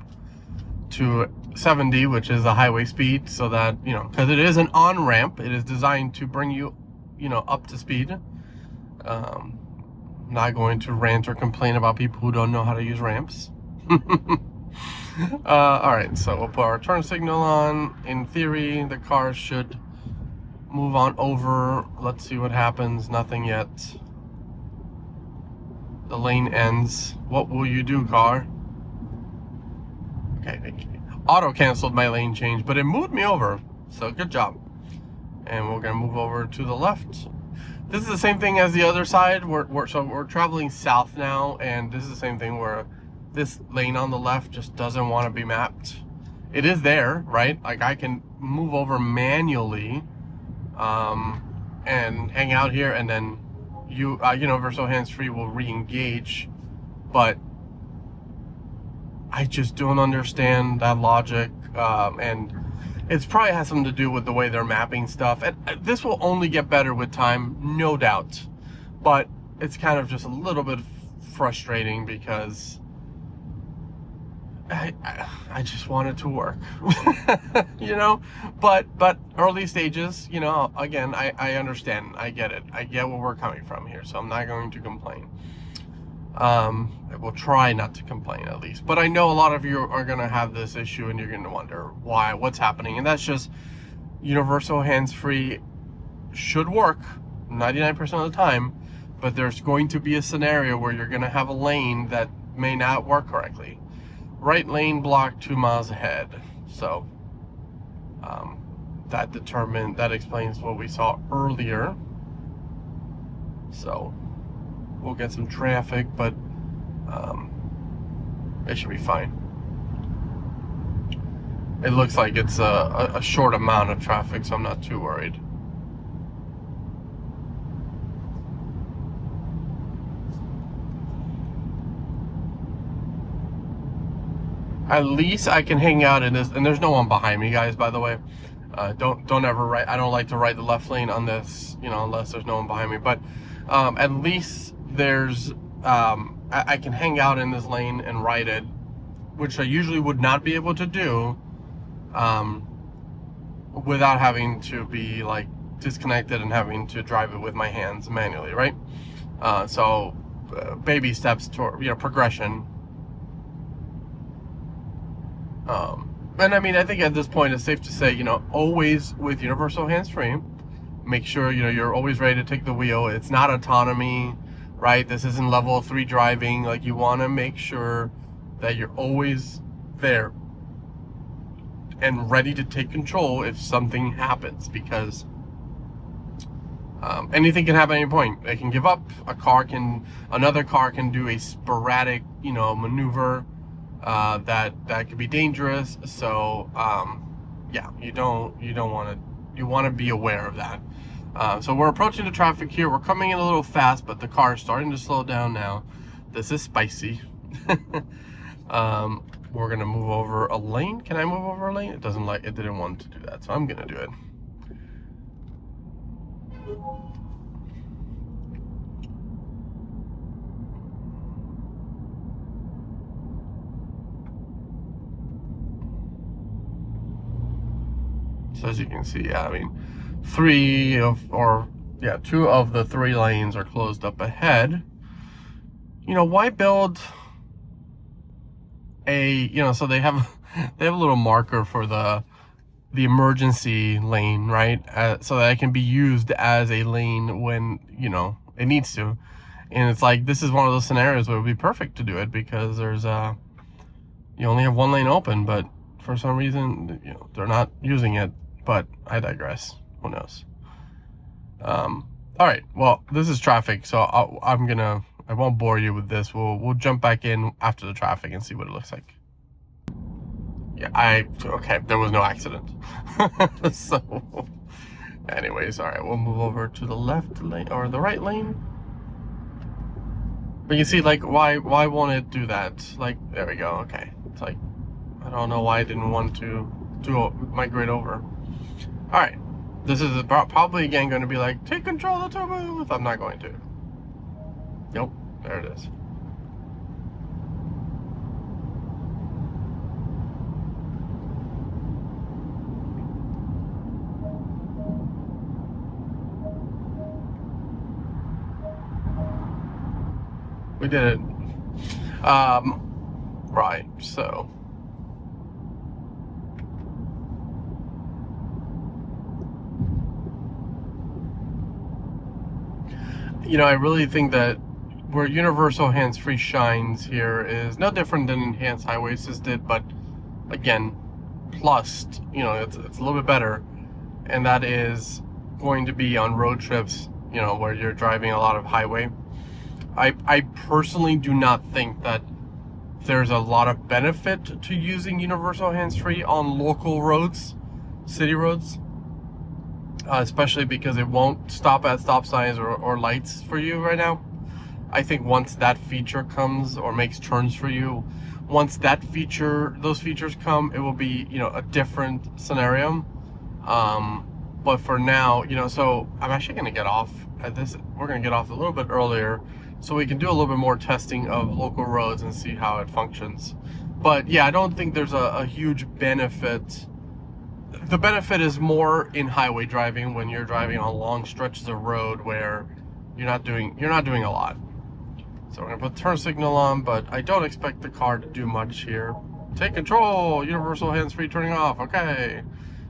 to 70, which is the highway speed, so that, you know, because it is an on-ramp, it is designed to bring you, you know, up to speed. Not going to rant or complain about people who don't know how to use ramps. All right, so we'll put our turn signal on. In theory, the car should move on over. Let's see what happens. Nothing yet. The lane ends. What will you do, car? Okay, auto canceled my lane change, but it moved me over, so good job. And we're gonna move over to the left. This is the same thing as the other side. So we're traveling south now, and this is the same thing where this lane on the left just doesn't want to be mapped. It is there, right? Like I can move over manually and hang out here, and then universal hands-free will re-engage, but I just don't understand that logic, and it's probably has something to do with the way they're mapping stuff. And this will only get better with time, no doubt, but it's kind of just a little bit frustrating because I just want it to work. You know, but early stages, you know, again, I understand, I get it, I get where we're coming from here, so I'm not going to complain. I will try not to complain, at least, but I know a lot of you are going to have this issue and you're going to wonder why, what's happening. And that's just universal hands-free should work 99% of the time, but there's going to be a scenario where you're going to have a lane that may not work correctly. Right lane blocked 2 miles ahead, so that explains what we saw earlier. So we'll get some traffic, but it should be fine. It looks like it's a short amount of traffic, so I'm not too worried. At least I can hang out in this, and there's no one behind me, guys, by the way. Don't ever ride. I don't like to ride the left lane on this, you know, unless there's no one behind me. But at least there's I can hang out in this lane and ride it, which I usually would not be able to do without having to be like disconnected and having to drive it with my hands manually, right? So baby steps toward, you know, progression. And I mean, I think at this point it's safe to say, you know, always with universal hands-free, make sure, you know, you're always ready to take the wheel. It's not autonomy, right? This isn't level 3 driving. Like, you want to make sure that you're always there and ready to take control if something happens, because Anything can happen at any point. They can give up. Another car can do a sporadic, maneuver that could be dangerous. So yeah, you want to be aware of that. So we're approaching the traffic here. We're coming in a little fast, but the car is starting to slow down now. This is spicy. We're gonna move over a lane. Can I move over a lane? It didn't want to do that, so I'm gonna do it. So as you can see, yeah, I mean, two of the 3 lanes are closed up ahead. Why build so they have a little marker for the emergency lane, right? So that it can be used as a lane when, it needs to. And it's like, this is one of those scenarios where it would be perfect to do it, because there's you only have 1 lane open, but for some reason, they're not using it. But I digress. Who knows? All right. Well, this is traffic, so I won't bore you with this. We'll jump back in after the traffic and see what it looks like. Yeah, okay. There was no accident. So, anyways, all right. We'll move over to the left lane or the right lane. But you see, like, why won't it do that? Like, there we go. Okay. It's like, I don't know why I didn't want to migrate over. All right, this is probably again going to be like, take control of the turbo booth. I'm not going to. Nope, there it is. We did it. Right, so. I really think that where universal hands-free shines here is no different than enhanced highway assisted, but again, plus, it's a little bit better, and that is going to be on road trips, where you're driving a lot of highway. I personally do not think that there's a lot of benefit to using universal hands-free on local roads, city roads. Especially because it won't stop at stop signs or lights for you right now. I think once that feature comes, or makes turns for you, once those features come, it will be, a different scenario. But for now, so I'm actually going to get off at this. We're going to get off a little bit earlier so we can do a little bit more testing of local roads and see how it functions. But yeah, I don't think there's a huge benefit. The benefit is more in highway driving, when you're driving on long stretches of road where you're not doing a lot. So we're gonna put turn signal on, but I don't expect the car to do much here. Take control, universal hands-free turning off. Okay,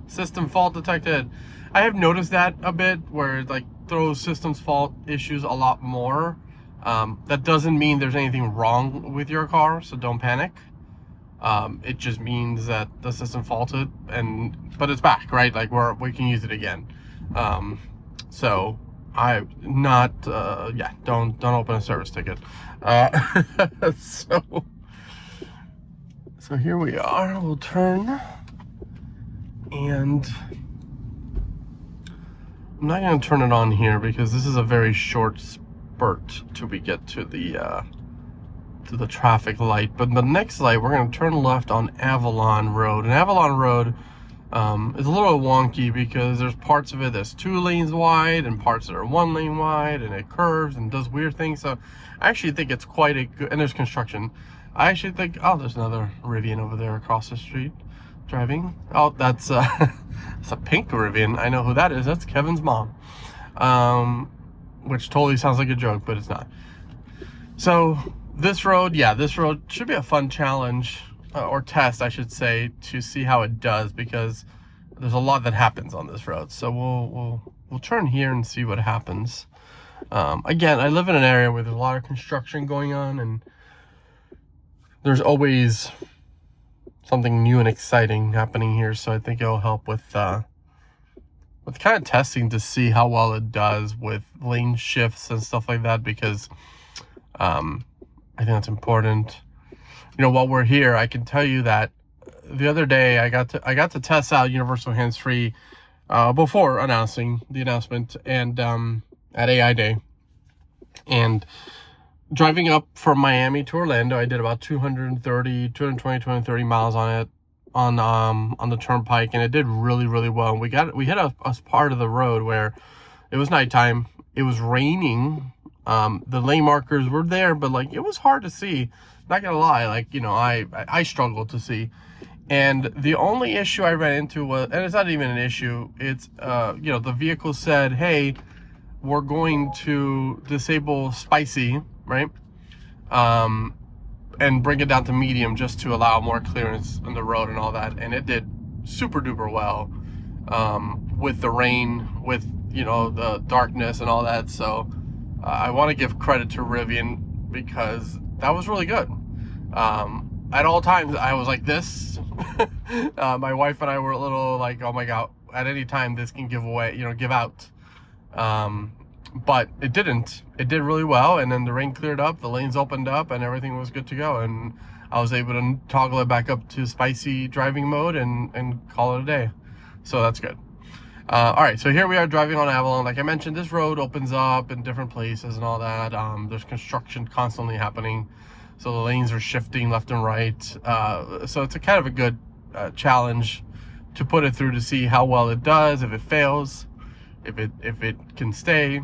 system fault detected. I have noticed that a bit, where it like throws systems fault issues a lot more. That doesn't mean there's anything wrong with your car, so don't panic. It just means that the system faulted, but it's back, right? Like we can use it again. So I not yeah, don't open a service ticket. So here we are. We'll turn, and I'm not going to turn it on here because this is a very short spurt till we get to the traffic light. But the next light, we're going to turn left on Avalon Road. And Avalon Road is a little wonky because there's parts of it that's 2 lanes wide and parts that are 1 lane wide, and it curves and does weird things. So I actually think it's quite a good, and there's construction. I actually think, oh, there's another Rivian over there across the street driving. Oh, that's it's a pink Rivian. I know who that is. That's Kevin's mom. Which totally sounds like a joke, but it's not. So this road, yeah, this road should be a fun challenge, or test, I should say, to see how it does, because there's a lot that happens on this road. So we'll turn here and see what happens. Again, I live in an area where there's a lot of construction going on, and there's always something new and exciting happening here. So I think it'll help with with kind of testing to see how well it does with lane shifts and stuff like that, because I think that's important. You know, while we're here, I can tell you that the other day I got to test out universal hands-free before announcing the announcement, and at AI Day, and driving up from Miami to Orlando, I did about 220, 230 miles on it on the turnpike, and it did really, really well. And we hit a part of the road where it was nighttime, it was raining, the lane markers were there, but like it was hard to see. Not gonna lie, like, you know, I struggled to see. And the only issue I ran into was, and it's not even an issue, it's you know, the vehicle said, hey, we're going to disable spicy, right? And bring it down to medium just to allow more clearance on the road and all that. And it did super duper well with the rain, with, you know, the darkness and all that. So I want to give credit to Rivian, because that was really good. At all times I was like this. My wife and I were a little like, oh my God, at any time this can give away, you know, give out. But it didn't. It did really well, and then the rain cleared up, the lanes opened up, and everything was good to go, and I was able to toggle it back up to spicy driving mode and call it a day. So that's good. All right, so here we are driving on Avalon. Like I mentioned, this road opens up in different places and all that. There's construction constantly happening, so the lanes are shifting left and right. So it's a kind of a good challenge to put it through to see how well it does, if it fails, if it can stay.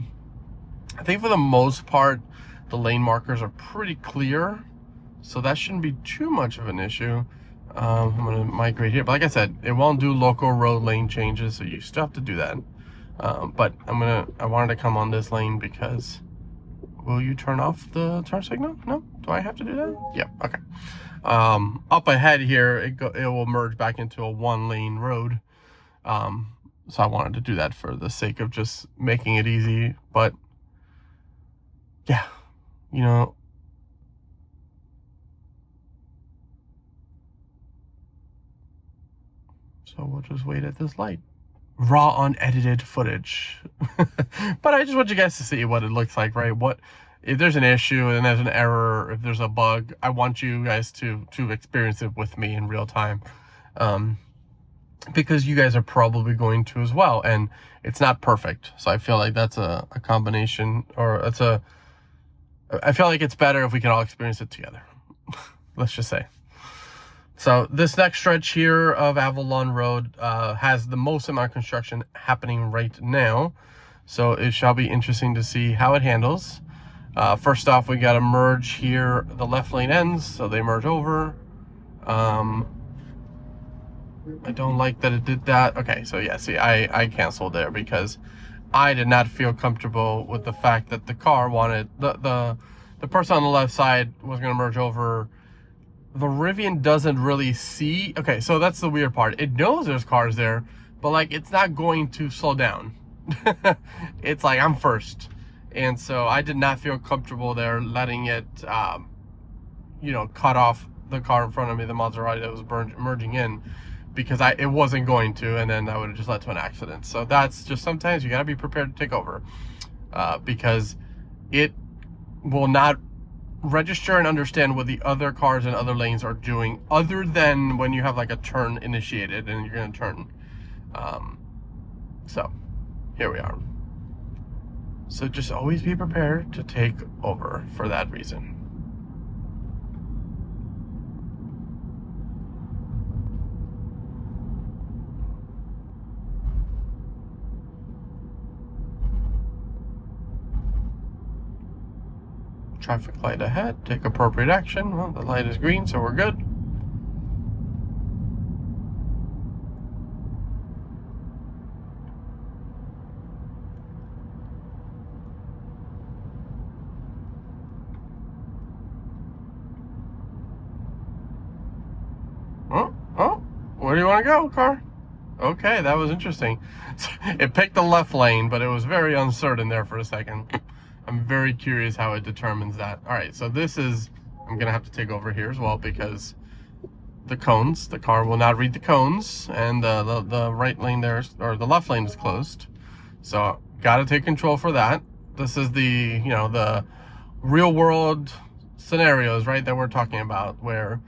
I think for the most part, the lane markers are pretty clear, so that shouldn't be too much of an issue. I'm gonna migrate here, but like I said, it won't do local road lane changes, so you still have to do that. But I wanted to come on this lane because, will you turn off the turn signal? No? Do I have to do that? Yeah, okay. Up ahead here, it will merge back into a one lane road. So I wanted to do that for the sake of just making it easy, but yeah, you know, so we'll just wait at this light. Raw unedited footage. But I just want you guys to see what it looks like, right? What if there's an issue and there's an error, if there's a bug, I want you guys to experience it with me in real time. Because you guys are probably going to as well, and it's not perfect. So I feel like that's a combination, or I feel like it's better if we can all experience it together. Let's just say. So this next stretch here of Avalon Road has the most amount of construction happening right now. So it shall be interesting to see how it handles. First off, we got to merge here. The left lane ends, so they merge over. I don't like that it did that. Okay, so yeah, see, I canceled there because I did not feel comfortable with the fact that the car wanted, the person on the left side was going to merge over. The Rivian doesn't really see. Okay, so that's the weird part. It knows there's cars there, but like it's not going to slow down. It's like, I'm first. And so I did not feel comfortable there letting it, you know, cut off the car in front of me, the Maserati that was merging in, because it wasn't going to, and then that would have just led to an accident. So that's just, sometimes you got to be prepared to take over, because it will not register and understand what the other cars and other lanes are doing, other than when you have like a turn initiated and you're going to turn. So here we are. So just always be prepared to take over for that reason. Traffic light ahead, take appropriate action. Well, the light is green, so we're good. Oh, where do you want to go, car? Okay, that was interesting. It picked the left lane, but it was very uncertain there for a second. I'm very curious how it determines that. All right, so this is, I'm gonna have to take over here as well, because the cones. The car will not read the cones, and the right lane there, or the left lane is closed. So got to take control for that. This is the, you know, the real world scenarios, right, that we're talking about, where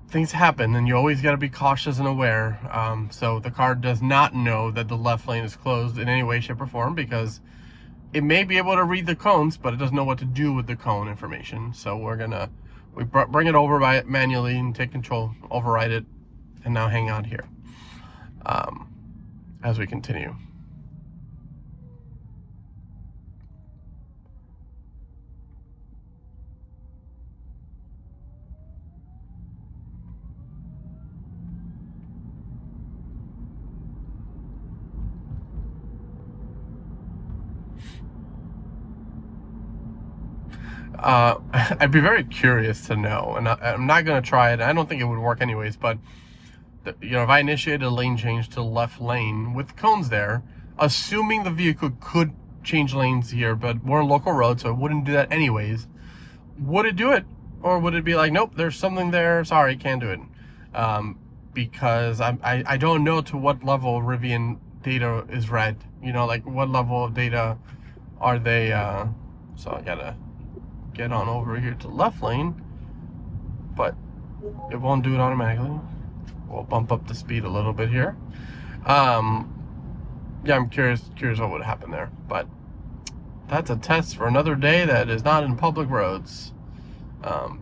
things happen and you always got to be cautious and aware. So the car does not know that the left lane is closed in any way, shape, or form, because it may be able to read the cones, but it doesn't know what to do with the cone information. So we bring it over by it manually and take control, override it, and now hang out here as we continue. I'd be very curious to know, and I'm not going to try it. I don't think it would work anyways, but you know, if I initiated a lane change to left lane with cones there, assuming the vehicle could change lanes here, but we're on local road, so it wouldn't do that anyways, would it do it? Or would it be like, nope, there's something there, sorry, can't do it? Because I don't know to what level Rivian data is read, you know, like what level of data are they, so I gotta get on over here to left lane, but it won't do it automatically. We'll bump up the speed a little bit here. Yeah, I'm curious what would happen there, but that's a test for another day that is not in public roads,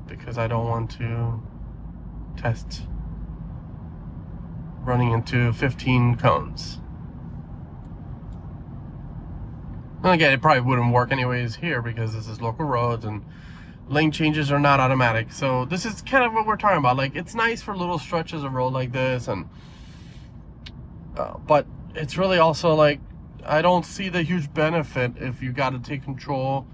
because I don't want to test running into 15 cones. And again, it probably wouldn't work anyways here because this is local roads and lane changes are not automatic. So this is kind of what we're talking about. Like, it's nice for little stretches of road like this, and but it's really also like, I don't see the huge benefit if you got to take control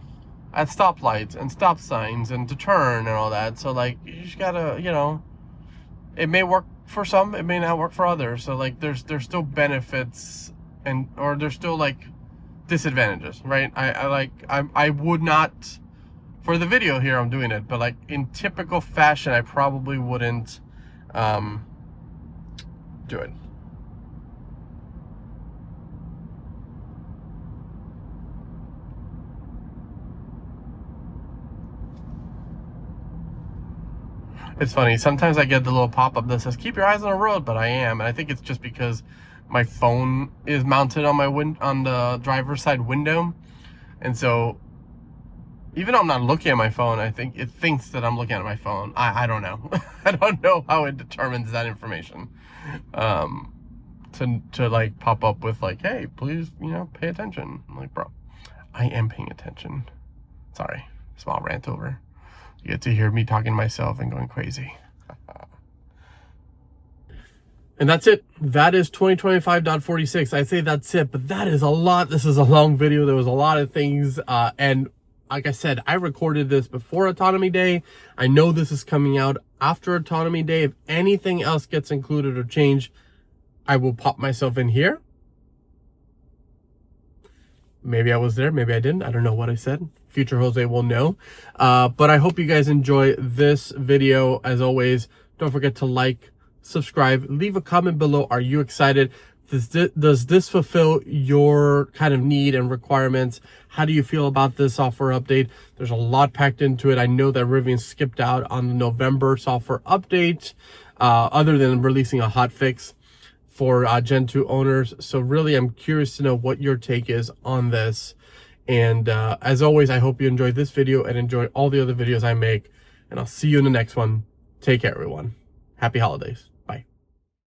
at stoplights and stop signs and to turn and all that. So like, you just gotta, you know, it may work for some, it may not work for others. So like, there's still benefits, and or there's still like disadvantages, right? I would not, for the video here I'm doing it, but like in typical fashion I probably wouldn't do it. It's funny, sometimes I get the little pop-up that says keep your eyes on the road, but I am, and I think it's just because my phone is mounted on my on the driver's side window, and so even though I'm not looking at my phone, I think it thinks that I'm looking at my phone. I don't know. I don't know how it determines that information, to like pop up with like, hey, please, you know, pay attention. I'm like, bro, I am paying attention. Sorry, small rant over. You get to hear me talking to myself and going crazy. And that's it. That is 2025.46. I say that's it, but that is a lot. This is a long video. There was a lot of things. And like I said, I recorded this before Autonomy Day. I know this is coming out after Autonomy Day. If anything else gets included or changed, I will pop myself in here. Maybe I was there, maybe I didn't. I don't know what I said. Future Jose will know. But I hope you guys enjoy this video. As always, don't forget to like, subscribe, leave a comment below. Are you excited? Does this fulfill your kind of need and requirements? How do you feel about this software update? There's a lot packed into it. I know that Rivian skipped out on the November software update, other than releasing a hot fix for Gen 2 owners. So really, I'm curious to know what your take is on this. And as always, I hope you enjoyed this video and enjoy all the other videos I make. And I'll see you in the next one. Take care, everyone. Happy holidays.